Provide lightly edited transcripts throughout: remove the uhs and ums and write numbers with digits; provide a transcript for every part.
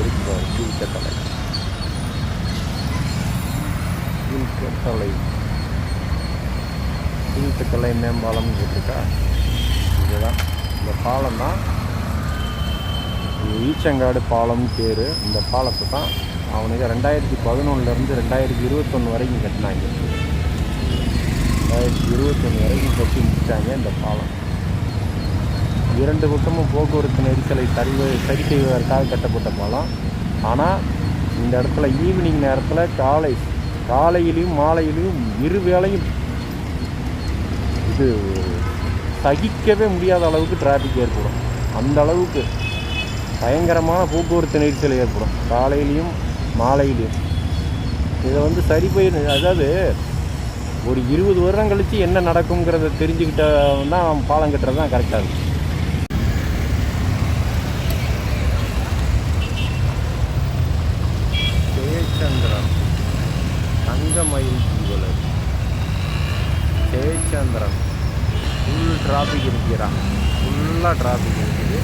இருக்கிற கீழ்கட்டளை கீழ்கட்டளை மேம்பாலம்னு போட்டிருக்கா. இதுதான் இந்த பாலம் தான் ஈச்சங்காடு பாலம்னு பேர். இந்த பாலத்தை தான் அவனுக்கு 2011 2021 வரைக்கும் கட்டினாங்க. 2021 வரைக்கும் கட்டி முடித்தாங்க இந்த பாலம். 2 பக்கமும் போக்குவரத்து நெரிசலை சரி செய்வதற்காக கட்டப்பட்ட பாலம். ஆனால் இந்த இடத்துல ஈவினிங் நேரத்தில் காலையிலையும் மாலையிலையும் இரு வேளையும் இது சகிக்கவே முடியாத அளவுக்கு டிராஃபிக் ஏற்படும். அந்த அளவுக்கு பயங்கரமான போக்குவரத்து நெரிசல் ஏற்படும் காலையிலையும் மாலையிலையும். இதை சரி அதாவது ஒரு 20 வருடம் கழித்து என்ன நடக்குங்கிறத தெரிஞ்சுக்கிட்டவன் தான் பாலம் கட்டுறது தான் கரெக்டாக இருக்கும். ஜெயச்சந்திரன் தங்கமயில் ஜீவலர் ஜெயச்சந்திரன் ஃபுல் டிராஃபிக் இருக்கிறான். ஃபுல்லாக டிராஃபிக் இருக்குது.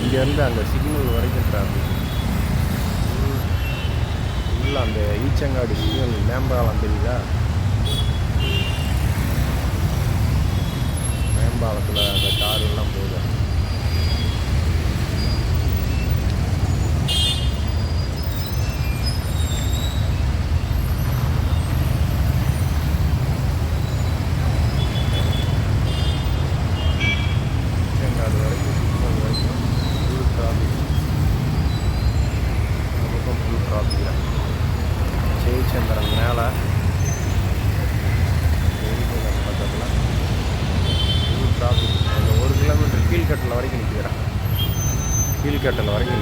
இங்கேருந்து அந்த சிக்னல் வரைக்கும் டிராஃபிக் ஃபுல்லாக. அந்த ஈச்சங்காடு சிக்னல் மேம்பாலம் தெரியுதா? மேம்பாலத்தில் அந்த காரெல்லாம் போகுது. ஈச்சங்காடு வரைக்கும் சிக்னல் வரைக்கும் ஃபுல் டிராஃபிக். நமக்கும் ஃபுல் டிராஃபிக் தான். ஜெயச்சந்திரன் மேலே பக்கத்தில் ஃபுல் டிராஃபிக். அந்த 1 கிலோமீட்டர் கீழ்கட்டளை வரைக்கும் நிற்கிறேன். கீழ்கட்டளை வரைக்கும்